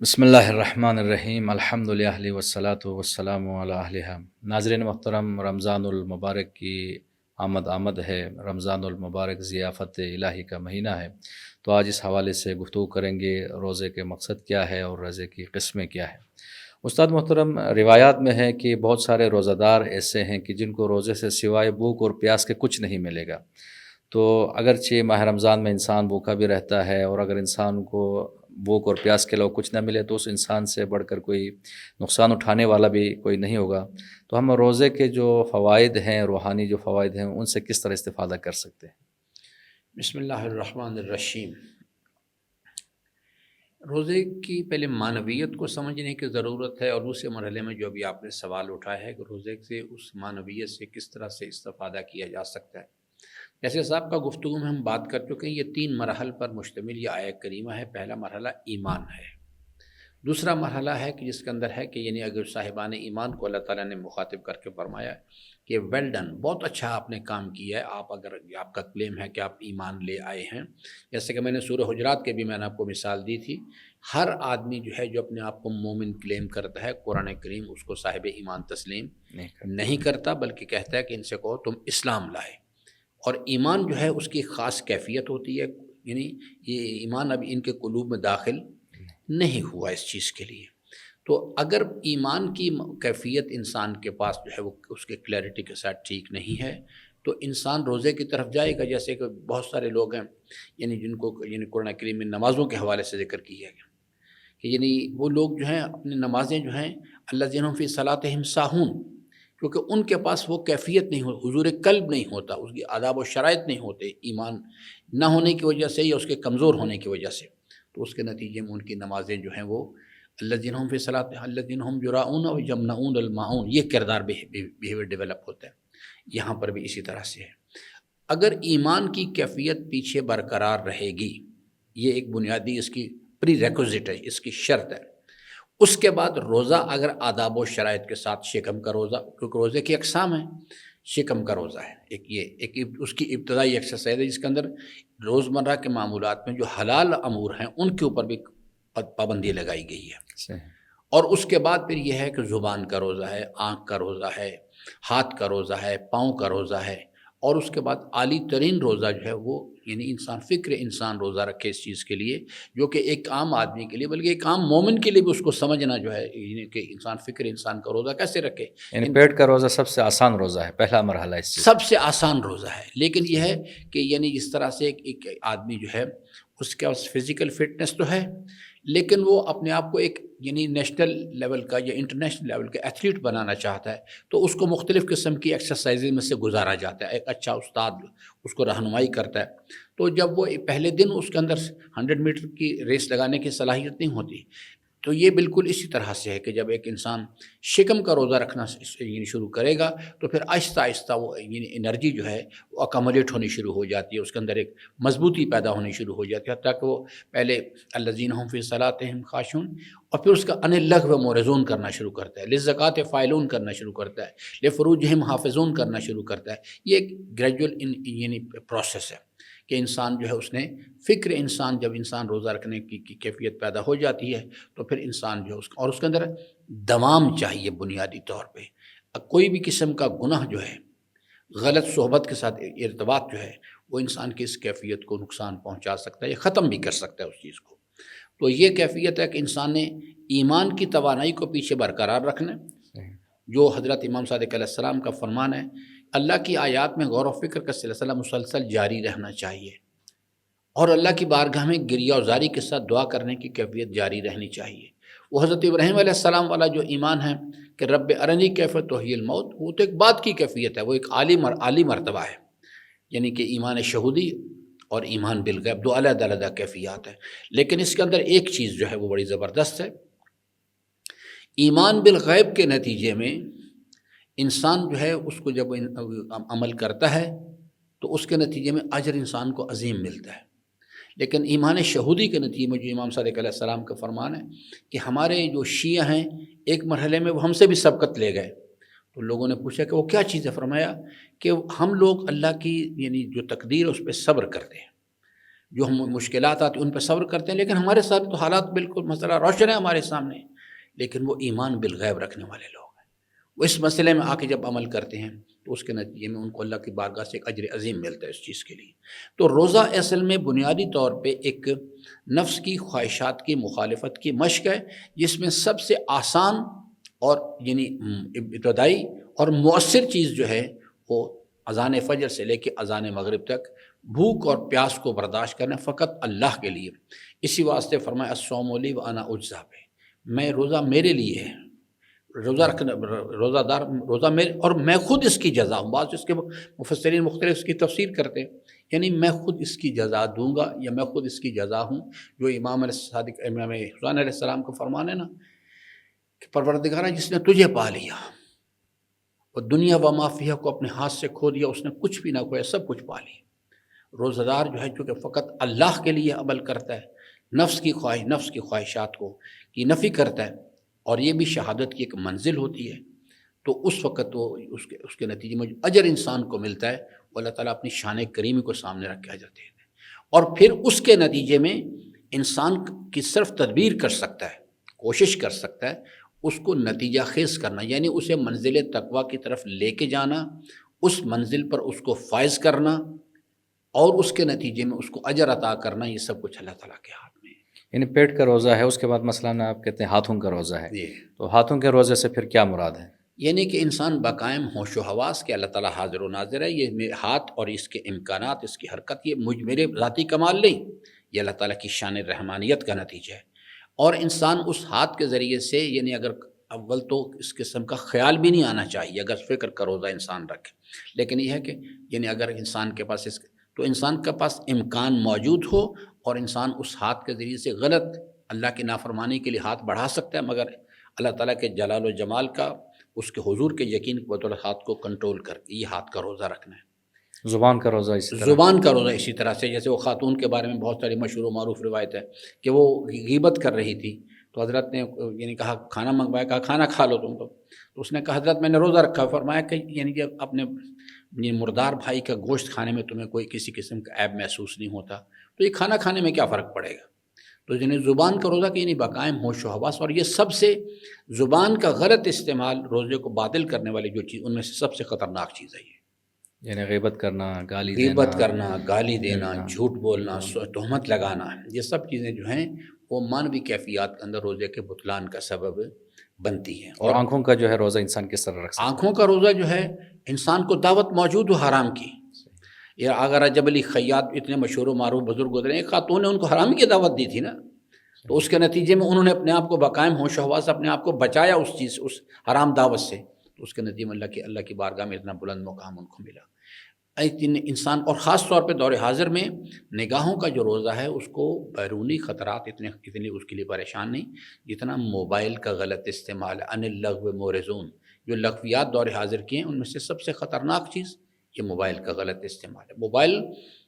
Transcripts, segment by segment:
بسم اللہ الرحمن الرحیم الحمدللہ والصلاۃ والسلام علی اہلھا۔ ناظرین محترم، رمضان المبارک کی آمد ہے۔ رمضان المبارک ضیافت الہی کا مہینہ ہے، تو آج اس حوالے سے گفتگو کریں گے روزے کے مقصد کیا ہے اور روزے کی قسمیں کیا ہے۔ استاد محترم، روایات میں ہے کہ بہت سارے روزہ دار ایسے ہیں کہ جن کو روزے سے سوائے بھوک اور پیاس کے کچھ نہیں ملے گا۔ تو اگرچہ ماہ رمضان میں انسان بھوکا بھی رہتا ہے، اور اگر انسان کو بھوک اور پیاس کے علاوہ کچھ نہ ملے تو اس انسان سے بڑھ کر کوئی نقصان اٹھانے والا بھی کوئی نہیں ہوگا۔ تو ہم روزے کے جو فوائد ہیں، روحانی جو فوائد ہیں، ان سے کس طرح استفادہ کر سکتے ہیں؟ بسم اللہ الرحمن الرحیم۔ روزے کی پہلے معنویت کو سمجھنے کی ضرورت ہے، اور دوسرے مرحلے میں جو ابھی آپ نے سوال اٹھایا ہے کہ روزے سے اس معنویت سے کس طرح سے استفادہ کیا جا سکتا ہے۔ جیسے صاحب کا گفتگو میں ہم بات کر چکے ہیں، یہ 3 مراحل پر مشتمل یہ آیت کریمہ ہے۔ پہلا مرحلہ ایمان ہے، دوسرا مرحلہ ہے کہ جس کے اندر ہے کہ یعنی اگر صاحبان ایمان کو اللہ تعالیٰ نے مخاطب کر کے فرمایا کہ ویل ڈن، بہت اچھا آپ نے کام کیا ہے، اگر آپ کا کلیم ہے کہ آپ ایمان لے آئے ہیں۔ جیسے کہ میں نے سورہ حجرات کے بھی میں نے آپ کو مثال دی تھی، ہر آدمی جو ہے جو اپنے آپ کو مومن کلیم کرتا ہے، قرآن کریم اس کو صاحب ایمان تسلیم نہیں کرتا، بلکہ کہتا ہے کہ ان سے کہو تم اسلام لائے۔ اور ایمان جو ہے اس کی خاص کیفیت ہوتی ہے، یعنی یہ ایمان اب ان کے قلوب میں داخل نہیں ہوا اس چیز کے لیے۔ تو اگر ایمان کی کیفیت انسان کے پاس جو ہے وہ اس کے کلیئرٹی کے ساتھ ٹھیک نہیں ہے، تو انسان روزے کی طرف جائے گا۔ جیسے کہ بہت سارے لوگ ہیں یعنی جن کو یعنی قرآن کریم میں نمازوں کے حوالے سے ذکر کیا گیا کہ یعنی وہ لوگ جو ہیں اپنی نمازیں جو ہیں الذین فی صلاتہم ساہون، کیونکہ ان کے پاس وہ کیفیت نہیں ہو، حضور قلب نہیں ہوتا، اس کی آداب و شرائط نہیں ہوتے، ایمان نہ ہونے کی وجہ سے یا اس کے کمزور ہونے کی وجہ سے، تو اس کے نتیجے میں ان کی نمازیں جو ہیں وہ الذین هم فی صلاتہم الذین هم یراؤون و یمنعون الماعون، یہ کردار بیہیویئر ڈیولپ ہوتا ہے۔ یہاں پر بھی اسی طرح سے ہے۔ اگر ایمان کی کیفیت پیچھے برقرار رہے گی، یہ ایک بنیادی اس کی پری ریکوزٹ ہے، اس کی شرط ہے۔ اس کے بعد روزہ اگر آداب و شرائط کے ساتھ، شکم کا روزہ، کیونکہ روزے کی اقسام ہیں، شکم کا روزہ ہے ایک اس کی ابتدائی ایکسرسائز ہے، جس کے اندر روزمرہ کے معمولات میں جو حلال امور ہیں ان کے اوپر بھی پابندی لگائی گئی ہے۔ صحیح۔ اور اس کے بعد پھر یہ ہے کہ زبان کا روزہ ہے، آنکھ کا روزہ ہے، ہاتھ کا روزہ ہے، پاؤں کا روزہ ہے، اور اس کے بعد عالی ترین روزہ جو ہے وہ یعنی انسان روزہ رکھے اس چیز کے لیے، جو کہ ایک عام آدمی کے لیے بلکہ ایک عام مومن کے لیے بھی اس کو سمجھنا جو ہے یعنی کہ انسان کا روزہ کیسے رکھے۔ یعنی پیٹ کا روزہ سب سے آسان روزہ ہے، پہلا مرحلہ اس چیز سب سے آسان روزہ ہے، لیکن یہ ہے کہ یعنی جس طرح سے ایک آدمی جو ہے اس کے پاس فزیکل فٹنس تو ہے، لیکن وہ اپنے آپ کو ایک یعنی نیشنل لیول کا یا انٹرنیشنل لیول کا ایتھلیٹ بنانا چاہتا ہے، تو اس کو مختلف قسم کی ایکسرسائز میں سے گزارا جاتا ہے، ایک اچھا استاد اس کو رہنمائی کرتا ہے۔ تو جب وہ پہلے دن اس کے اندر 100 میٹر کی ریس لگانے کی صلاحیت نہیں ہوتی، تو یہ بالکل اسی طرح سے ہے کہ جب ایک انسان شکم کا روزہ رکھنا یعنی شروع کرے گا، تو پھر آہستہ آہستہ وہ یعنی انرجی جو ہے وہ اکامولیٹ ہونی شروع ہو جاتی ہے، اس کے اندر ایک مضبوطی پیدا ہونی شروع ہو جاتی ہے، حتیٰ کہ وہ پہلے الذین هم فی صلاتہم خاشعون، اور پھر اس کا عن اللغو معرضون کرنا شروع کرتا ہے، للزکوٰۃ فاعلون کرنا شروع کرتا ہے، لفروجہم حافظون کرنا شروع کرتا ہے۔ یہ ایک گریجول یعنی پروسیس ہے کہ انسان جو ہے اس نے جب انسان روزہ رکھنے کی کیفیت پیدا ہو جاتی ہے، تو پھر انسان جو ہے اور اس کے اندر دوام چاہیے۔ بنیادی طور پہ کوئی بھی قسم کا گناہ جو ہے، غلط صحبت کے ساتھ ارتباط جو ہے، وہ انسان کی اس کیفیت کو نقصان پہنچا سکتا ہے یا ختم بھی کر سکتا ہے اس چیز کو۔ تو یہ کیفیت ہے کہ انسان نے ایمان کی توانائی کو پیچھے برقرار رکھنا، جو حضرت امام صادق علیہ السلام کا فرمان ہے، اللہ کی آیات میں غور و فکر کا سلسلہ مسلسل جاری رہنا چاہیے، اور اللہ کی بارگاہ میں گریہ و زاری کے ساتھ دعا کرنے کی کیفیت جاری رہنی چاہیے۔ وہ حضرت ابراہیم علیہ السلام والا جو ایمان ہے کہ رب ارنی کیف تحیی الموت، وہ تو ایک بات کی کیفیت ہے، وہ ایک عالی مرتبہ ہے، یعنی کہ ایمان شہودی اور ایمان بالغیب دو علیحدہ علیحدہ کیفیات ہیں۔ لیکن اس کے اندر ایک چیز جو ہے وہ بڑی زبردست ہے، ایمان بالغیب کے نتیجے میں انسان جو ہے اس کو جب عمل کرتا ہے تو اس کے نتیجے میں اجر انسان کو عظیم ملتا ہے۔ لیکن ایمان شہودی کے نتیجے میں جو امام صادق علیہ السلام کا فرمان ہے کہ ہمارے جو شیعہ ہیں ایک مرحلے میں وہ ہم سے بھی سبقت لے گئے، تو لوگوں نے پوچھا کہ وہ کیا چیز ہے؟ فرمایا کہ ہم لوگ اللہ کی یعنی جو تقدیر ہے اس پہ صبر کرتے ہیں، جو ہم مشکلات آتی ہیں ان پہ صبر کرتے ہیں، لیکن ہمارے ساتھ تو حالات بالکل مسئلہ روشن ہے ہمارے سامنے، لیکن وہ ایمان بالغیب رکھنے والے لوگ ہیں، وہ اس مسئلے میں آ کے جب عمل کرتے ہیں تو اس کے نتیجے میں ان کو اللہ کی بارگاہ سے ایک اجر عظیم ملتا ہے اس چیز کے لیے۔ تو روزہ اصل میں بنیادی طور پہ ایک نفس کی خواہشات کی مخالفت کی مشق ہے، جس میں سب سے آسان اور یعنی ابتدائی اور مؤثر چیز جو ہے وہ اذان فجر سے لے کے اذان مغرب تک بھوک اور پیاس کو برداشت کرنا فقط اللہ کے لیے۔ اسی واسطے فرمایا الصوم لی وانا اجزی بہ، میں روزہ میرے لیے ہے، روزہ رکھنا روزہ دار روزہ میرے اور میں خود اس کی جزا ہوں۔ بعض اس کے مفسرین مختلف اس کی تفسیر کرتے ہیں، یعنی میں خود اس کی جزا دوں گا یا میں خود اس کی جزا ہوں، جو امام صادق امام حسین علیہ السلام کا فرمان ہے نا کہ پروردگارہ جس نے تجھے پا لیا اور دنیا و ما فیہا کو اپنے ہاتھ سے کھو دیا، اس نے کچھ بھی نہ کھویا، سب کچھ پا لیا۔ روزہ دار جو ہے چونکہ فقط اللہ کے لیے عمل کرتا ہے، نفس کی خواہشات کو کی نفی کرتا ہے، اور یہ بھی شہادت کی ایک منزل ہوتی ہے، تو اس وقت وہ اس کے نتیجے میں جو اجر انسان کو ملتا ہے وہ اللہ تعالیٰ اپنی شان کریمی کو سامنے رکھ کے اجر دیتے ہیں، اور پھر اس کے نتیجے میں انسان کی صرف تدبیر کر سکتا ہے، کوشش کر سکتا ہے اس کو نتیجہ خیز کرنا، یعنی اسے منزل تقویٰ کی طرف لے کے جانا، اس منزل پر اس کو فائز کرنا، اور اس کے نتیجے میں اس کو اجر عطا کرنا، یہ سب کچھ اللہ تعالیٰ کے ہاتھ میں ہے۔ یعنی پیٹ کا روزہ ہے، اس کے بعد مثلاً آپ کہتے ہیں ہاتھوں کا روزہ ہے، یہ تو ہاتھوں کے روزے سے پھر کیا مراد ہے؟ یعنی کہ انسان بقائم ہوش و حواس کے اللہ تعالیٰ حاضر و ناظر ہے، یہ میرے ہاتھ اور اس کے امکانات، اس کی حرکت، یہ میرے ذاتی کمال نہیں، یہ اللہ تعالیٰ کی شان رحمانیت کا نتیجہ ہے، اور انسان اس ہاتھ کے ذریعے سے یعنی اگر اول تو اس قسم کا خیال بھی نہیں آنا چاہیے اگر فکر کا روزہ انسان رکھے، لیکن یہ ہے کہ یعنی اگر انسان کے پاس تو انسان کے پاس امکان موجود ہو اور انسان اس ہاتھ کے ذریعے سے غلط اللہ کی نافرمانی کے لیے ہاتھ بڑھا سکتا ہے، مگر اللہ تعالیٰ کے جلال و جمال کا، اس کے حضور کے یقین کے بطور ہاتھ کو کنٹرول کر کے یہ ہاتھ کا روزہ رکھنا ہے۔ زبان کا روزہ اسی طرح؟ زبان کا روزہ اسی طرح سے، جیسے وہ خاتون کے بارے میں بہت ساری مشہور و معروف روایت ہے کہ وہ غیبت کر رہی تھی، تو حضرت نے یعنی کہا کھانا منگوایا، کہا کھانا کھا لو تم تو اس نے کہا حضرت میں نے روزہ رکھا، فرمایا کہ یعنی کہ اپنے مردار بھائی کا گوشت کھانے میں تمہیں کوئی کسی قسم کا عیب محسوس نہیں ہوتا، تو یہ کھانا کھانے میں کیا فرق پڑے گا؟ تو یعنی زبان کا روزہ کہ یعنی بقائم ہوش و حواس، اور یہ سب سے زبان کا غلط استعمال روزے کو باطل کرنے والی جو چیز ان میں سے سب سے خطرناک چیز ہے، یہ یعنی غیبت کرنا، گالی غیبت دینا، کرنا، گالی دینا، جھوٹ بولنا، تہمت لگانا، یہ سب چیزیں جو ہیں وہ مانوی کیفیات کے اندر روزے کے بطلان کا سبب بنتی ہیں۔ اور آنکھوں کا جو ہے روزہ انسان کس طرح رکھ سکتا ہے؟ آنکھوں کا روزہ جو ہے انسان کو دعوت موجود ہو حرام کی، یا اگر رجب علی خیاط اتنے مشہور و معروف بزرگ گزرے، ایک خاتون نے ان کو حرام کی دعوت دی تھی نا، تو اس کے نتیجے میں انہوں نے اپنے آپ کو بقائم ہوش و حواس اپنے آپ کو بچایا اس چیز، اس حرام دعوت سے، تو اس کے نتیجے میں اللہ کی بارگاہ میں اتنا بلند مقام ان کو ملا۔ انسان اور خاص طور پہ دور حاضر میں نگاہوں کا جو روزہ ہے اس کو بیرونی خطرات اتنے اس کے لیے پریشان نہیں جتنا موبائل کا غلط استعمال ہے۔ ان اللغو مورزون، جو لغویات دور حاضر کی ہیں ان میں سے سب سے خطرناک چیز یہ موبائل کا غلط استعمال ہے۔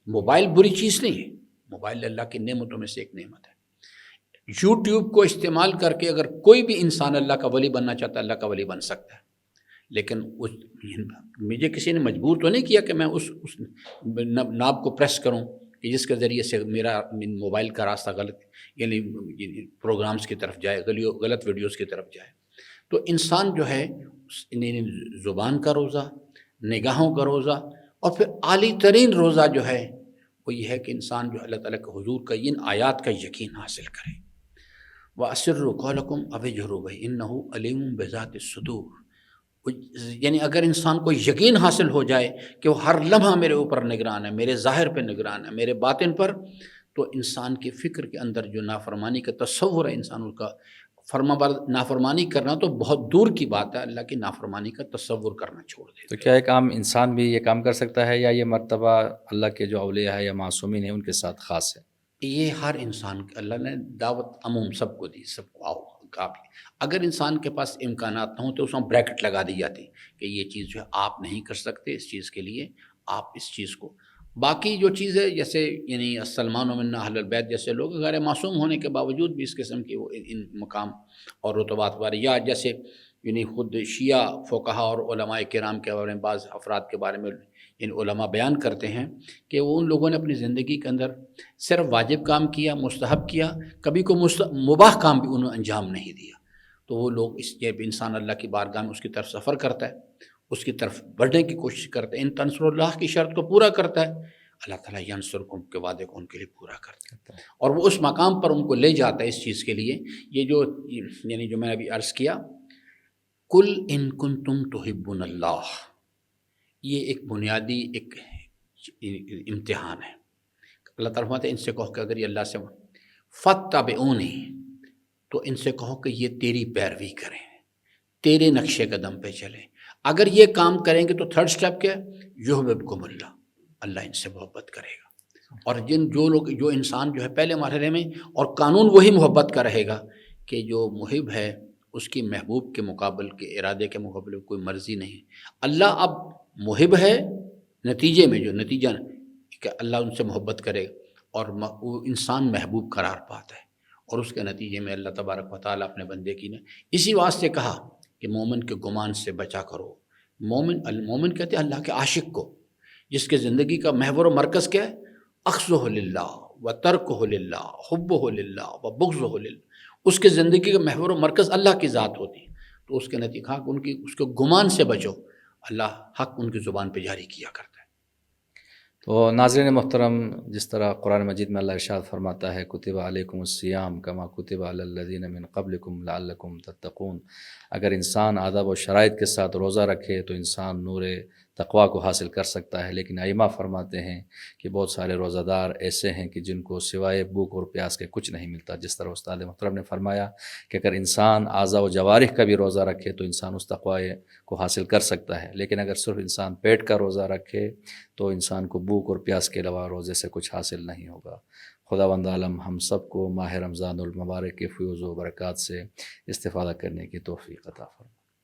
موبائل بری چیز نہیں ہے، موبائل اللہ کی نعمتوں میں سے ایک نعمت ہے۔ یوٹیوب کو استعمال کر کے اگر کوئی بھی انسان اللہ کا ولی بننا چاہتا ہے اللہ کا ولی بن سکتا ہے، لیکن مجھے کسی نے مجبور تو نہیں کیا کہ میں اس ناب کو پریس کروں کہ جس کے ذریعے سے میرا موبائل کا راستہ غلط یعنی پروگرامز کی طرف جائے، غلط ویڈیوز کی طرف جائے۔ تو انسان جو ہے زبان کا روزہ، نگاہوں کا روزہ، اور پھر اعلیٰ ترین روزہ جو ہے وہ یہ ہے کہ انسان جو اللہ تعالیٰ کے حضور کا ان آیات کا یقین حاصل کرے۔ وَأَسِرُّوا قَوْلَكُمْ أَوِ اجْهَرُوا بِهِ إِنَّهُ عَلِيمٌ بِذَاتِ الصُّدُورِ، یعنی اگر انسان کو یقین حاصل ہو جائے کہ وہ ہر لمحہ میرے اوپر نگران ہے، میرے ظاہر پہ نگران ہے، میرے باطن پر، تو انسان کی فکر کے اندر جو نافرمانی کا تصور ہے، انسان اس کا نافرمانی کرنا تو بہت دور کی بات ہے، اللہ کی نافرمانی کا تصور کرنا چھوڑ دے۔ تو کیا ایک عام انسان بھی یہ کام کر سکتا ہے، یا یہ مرتبہ اللہ کے جو اولیاء ہے یا معصومین ہیں ان کے ساتھ خاص ہے؟ یہ ہر انسان اللہ نے دعوت عموم سب کو دی، سب کو آؤ قابل۔ اگر انسان کے پاس امکانات نہ ہوں تو اس میں بریکٹ لگا دی جاتی کہ یہ چیز جو ہے آپ نہیں کر سکتے، اس چیز کے لیے آپ اس چیز کو، باقی جو چیز ہے جیسے یعنی سلمان و منا اہل البیت جیسے لوگ غیر معصوم ہونے کے باوجود بھی اس قسم کی وہ ان مقام اور رتبات والے، یا جیسے یعنی خود شیعہ فقہا اور علماء کرام کے بارے میں بعض افراد کے بارے میں ان علماء بیان کرتے ہیں کہ وہ ان لوگوں نے اپنی زندگی کے اندر صرف واجب کام کیا، مستحب کیا، کبھی کوئی مباح کام بھی انہوں نے انجام نہیں دیا. تو وہ لوگ جب انسان اللہ کی بارگاہ میں اس کی طرف سفر کرتا ہے، اس کی طرف بڑھنے کی کوشش کرتا ہے، ان تنصر اللہ کی شرط کو پورا کرتا ہے، اللہ تعالیٰ ینصرکم کے وعدے کو ان کے لیے پورا کرتا ہے، اور وہ اس مقام پر ان کو لے جاتا ہے اس چیز کے لیے. یہ جو یعنی جو میں نے ابھی عرض کیا، کل ان کنتم تحبون اللہ، یہ ایک بنیادی ایک امتحان ہے. اللہ تعالیٰ فرماتے ہیں ان سے کہو کہ اگر یہ اللہ سے فاتبعونی، تو ان سے کہو کہ یہ تیری پیروی کریں، تیرے نقشے قدم پہ چلیں. اگر یہ کام کریں گے تو تھرڈ سٹیپ کیا ہے؟ یحببکم اللہ، اللہ ان سے محبت کرے گا. اور جو انسان جو ہے پہلے مرحلے میں، اور قانون وہی محبت کا رہے گا کہ جو محب ہے اس کی محبوب کے مقابل کے ارادے کے مقابلے کوئی مرضی نہیں. اللہ اب محب ہے، نتیجے میں جو نتیجہ کہ اللہ ان سے محبت کرے اور وہ انسان محبوب قرار پاتا ہے، اور اس کے نتیجے میں اللہ تبارک و تعالیٰ اپنے بندے کی نے اسی واسطے کہا کہ مومن کے گمان سے بچا کرو. المومن کہتے ہیں اللہ کے عاشق کو، جس کے زندگی کا محور و مرکز کیا ہے؟ اخذہ للہ و ترکہ للہ، حبہ للہ و بغضہ للہ. اس کے زندگی کا محور و مرکز اللہ کی ذات ہوتی ہے. تو اس کے نتیجہ اس کے گمان سے بچو، اللہ حق ان کی زبان پہ جاری کیا کرتا ہے. تو ناظرین محترم، جس طرح قرآن مجید میں اللہ ارشاد فرماتا ہے کتب علیکم الصیام کما کتب علی الذین من قبلکم لعلکم تتقون، اگر انسان آداب و شرائط کے ساتھ روزہ رکھے تو انسان نور تقویٰ کو حاصل کر سکتا ہے. لیکن ائمہ فرماتے ہیں کہ بہت سارے روزہ دار ایسے ہیں کہ جن کو سوائے بھوک اور پیاس کے کچھ نہیں ملتا. جس طرح استاد محترم نے فرمایا کہ اگر انسان اعضاء و جوارح کا بھی روزہ رکھے تو انسان اس تقوی کو حاصل کر سکتا ہے، لیکن اگر صرف انسان پیٹ کا روزہ رکھے تو انسان کو بھوک اور پیاس کے علاوہ روزے سے کچھ حاصل نہیں ہوگا. خداوند عالم ہم سب کو ماہ رمضان المبارک کے فیوز و برکات سے استفادہ کرنے کی توفیق عطا فرمائے.